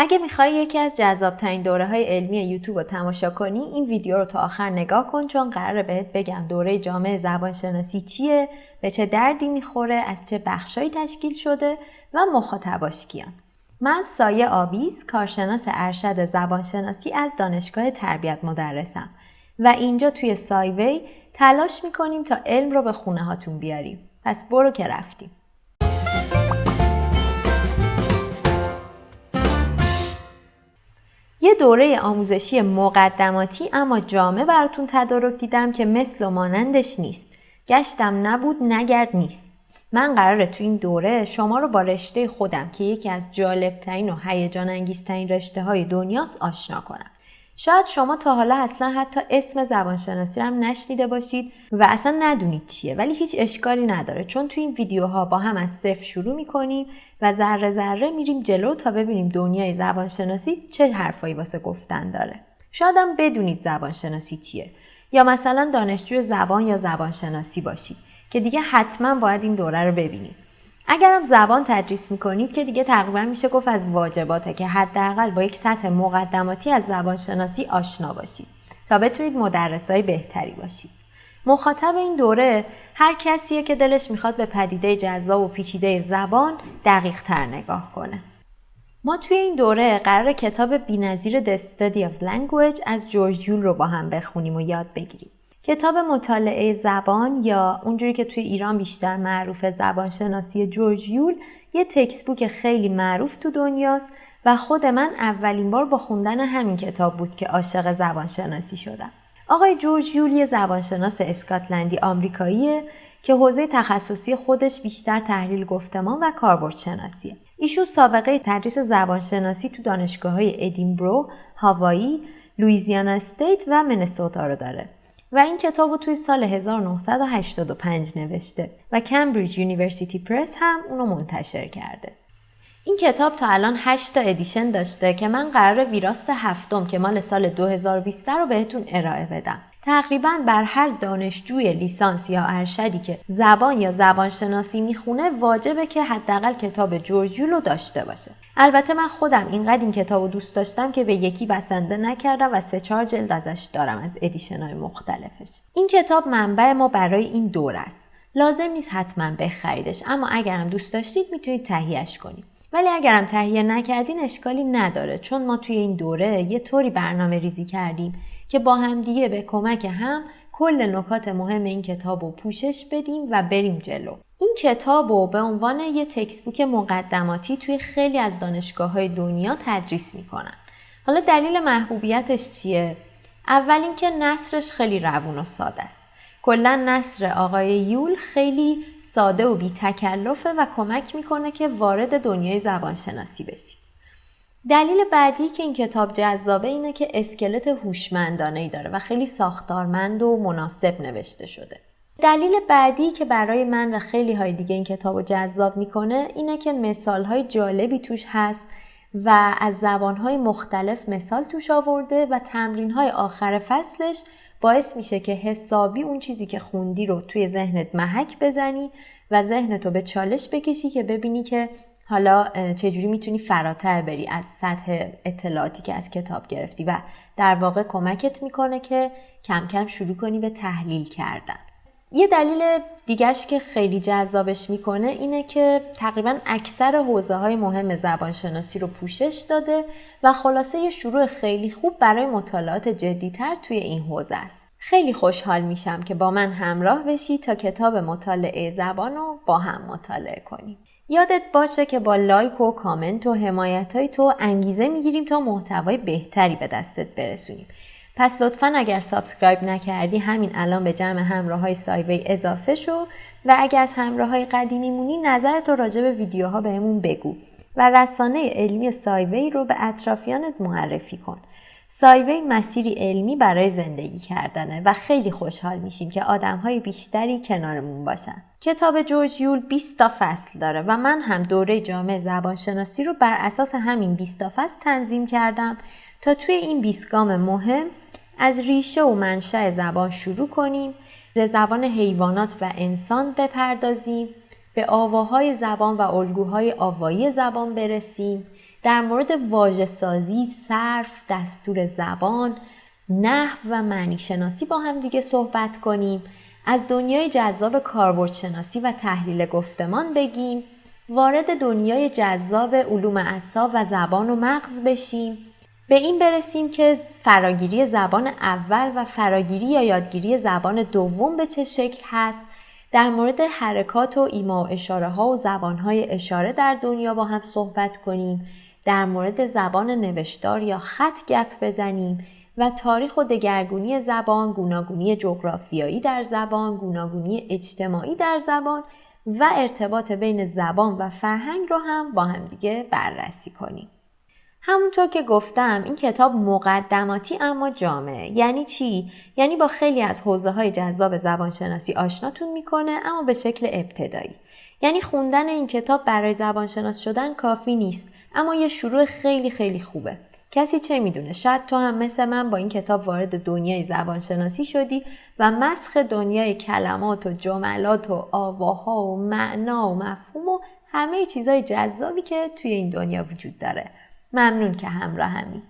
اگه میخوای یکی از جذاب‌ترین دوره‌های علمی یوتیوب رو تماشا کنی، این ویدیو رو تا آخر نگاه کن، چون قراره بهت بگم دوره جامع زبانشناسی چیه، به چه دردی میخوره، از چه بخشایی تشکیل شده و مخاطباش کیان. من سایه آویز، کارشناس ارشد زبانشناسی از دانشگاه تربیت مدرسم و اینجا توی سایوی تلاش میکنیم تا علم رو به خونه هاتون بیاریم. پس برو که رفتیم. یه دوره آموزشی مقدماتی اما جامع براتون تدارک دیدم که مثل و مانندش نیست. گشتم نبود نگرد نیست. من قراره تو این دوره شما رو با رشته خودم که یکی از جالبترین و هیجان انگیزترین رشته های دنیاست آشنا کنم. شاید شما تا حالا اصلا حتی اسم زبانشناسی رو هم نشنیده باشید و اصلا ندونید چیه، ولی هیچ اشکالی نداره، چون تو این ویدیوها با هم از صفر شروع میکنیم و ذره ذره میریم جلو تا ببینیم دنیای زبانشناسی چه حرفایی واسه گفتن داره. شاید هم بدونید زبانشناسی چیه، یا مثلا دانشجوی زبان یا زبانشناسی باشید که دیگه حتما باید این دوره رو ببینید. اگرم زبان تدریس میکنید که دیگه تقریبا میشه گفت از واجباته که حداقل با یک سطح مقدماتی از زبانشناسی آشنا باشید تا بتونید مدرسای بهتری باشید. مخاطب این دوره هر کسیه که دلش میخواد به پدیده جذاب و پیچیده زبان دقیق تر نگاه کنه. ما توی این دوره قرار کتاب بی‌نظیر The Study of Language از جورج یول رو با هم بخونیم و یاد بگیریم. کتاب مطالعه زبان یا اونجوری که توی ایران بیشتر معروف زبانشناسی جورج یول یه تکست بوک خیلی معروف تو دنیاست و خود من اولین بار با خوندن همین کتاب بود که عاشق زبانشناسی شدم. آقای جورج یول یه زبانشناس اسکاتلندی آمریکاییه که حوزه تخصصی خودش بیشتر تحلیل گفتمان و کاربردشناسیه. ایشون سابقه تدریس زبانشناسی تو دانشگاه‌های ادینبرو، هاوایی، لوئیزیانا استیت و منسوتا رو داره. و این کتاب رو توی سال 1985 نوشته و کمبریج یونیورسیتی پرس هم اونو منتشر کرده. این کتاب تا الان 8 تا ادیشن داشته که من قراره ویراست 7م که مال سال 2020 رو بهتون ارائه بدم. تقریباً بر هر دانشجوی لیسانس یا ارشدی که زبان یا زبانشناسی میخونه واجبه که حداقل کتاب جورج یول رو داشته باشه. البته من خودم اینقدر این کتاب رو دوست داشتم که به یکی بسنده نکردم و 3-4 جلد ازش دارم از ادیشن‌های مختلفش. این کتاب منبع ما برای این دوره است. لازم نیست حتما بخریدش، اما اگرم دوست داشتید میتونید تهیه‌اش کنید. ولی اگرم تهیه نکردین اشکالی نداره، چون ما توی این دوره یه طوری برنامه ریزی کردیم که با هم دیگه به کمک هم کل نکات مهم این کتاب رو پوشش بدیم و بریم جلو. این کتاب رو به عنوان یه تکست بوک مقدماتی توی خیلی از دانشگاه‌های دنیا تدریس میکنن. حالا دلیل محبوبیتش چیه؟ اول اینکه نثرش خیلی روون و ساده است. کلا نثر آقای یول خیلی ساده و بی تکلفه و کمک میکنه که وارد دنیای زبانشناسی بشی. دلیل بعدی که این کتاب جذابه اینه که اسکلت هوشمندانه‌ای داره و خیلی ساختارمند و مناسب نوشته شده. دلیل بعدی که برای من و خیلی های دیگه این کتاب رو جذاب میکنه اینه که مثالهای جالبی توش هست و از زبانهای مختلف مثال توش آورده و تمرینهای آخر فصلش باعث میشه که حسابی اون چیزی که خوندی رو توی ذهنت محک بزنی و ذهنتو به چالش بکشی که ببینی که حالا چجوری میتونی فراتر بری از سطح اطلاعاتی که از کتاب گرفتی و در واقع کمکت میکنه که کم کم شروع کنی به تحلیل کردن. یه دلیل دیگه‌اش که خیلی جذابش میکنه اینه که تقریباً اکثر حوزه‌های مهم زبانشناسی رو پوشش داده و خلاصه یه شروع خیلی خوب برای مطالعات جدی‌تر توی این حوزه است. خیلی خوشحال میشم که با من همراه بشی تا کتاب مطالعه زبان رو با هم مطالعه کنیم. یادت باشه که با لایک و کامنت و حمایت‌های تو انگیزه میگیریم تا محتوای بهتری به دستت برسونیم. پس لطفاً اگر سابسکرایب نکردی همین الان به جمع همراهای سایوی اضافه شو و اگر از همراهای قدیمی مونی نظرت رو راجع به ویدیوها بهمون بگو و رسانه علمی سایوی رو به اطرافیانت معرفی کن. سایوی مسیری علمی برای زندگی کردنه و خیلی خوشحال میشیم که آدم‌های بیشتری کنارمون باشن. کتاب جورج یول 20 تا فصل داره و من هم دوره جامع زبانشناسی رو بر اساس همین 20 تا فصل تنظیم کردم تا توی این 20 گام مهم از ریشه و منشأ زبان شروع کنیم، به زبان حیوانات و انسان بپردازیم، به آواهای زبان و الگوهای آوایی زبان برسیم، در مورد واژه‌سازی، صرف، دستور زبان، نحو و معنی شناسی با هم دیگه صحبت کنیم، از دنیای جذاب کاربردشناسی و تحلیل گفتمان بگیم، وارد دنیای جذاب علوم اعصاب و زبان و مغز بشیم، به این برسیم که فراگیری زبان اول و فراگیری یا یادگیری زبان دوم به چه شکل هست، در مورد حرکات و ایما و اشاره ها و زبان های اشاره در دنیا با هم صحبت کنیم، در مورد زبان نوشتار یا خط گپ بزنیم و تاریخ و دگرگونی زبان، گوناگونی جغرافیایی در زبان، گوناگونی اجتماعی در زبان و ارتباط بین زبان و فرهنگ رو هم با هم دیگه بررسی کنیم. همونطور که گفتم این کتاب مقدماتی اما جامع. یعنی چی؟ یعنی با خیلی از حوزه‌های جذاب زبانشناسی آشناتون میکنه اما به شکل ابتدایی. یعنی خوندن این کتاب برای زبانشناس شدن کافی نیست، اما یه شروع خیلی خیلی خوبه. کسی چه میدونه، شاید تو هم مثل من با این کتاب وارد دنیای زبانشناسی شدی و مسخ دنیای کلمات و جملات و آواها و معنا و مفهوم و همه چیزای جذابی که توی این دنیا وجود داره. ممنون که همراهمی.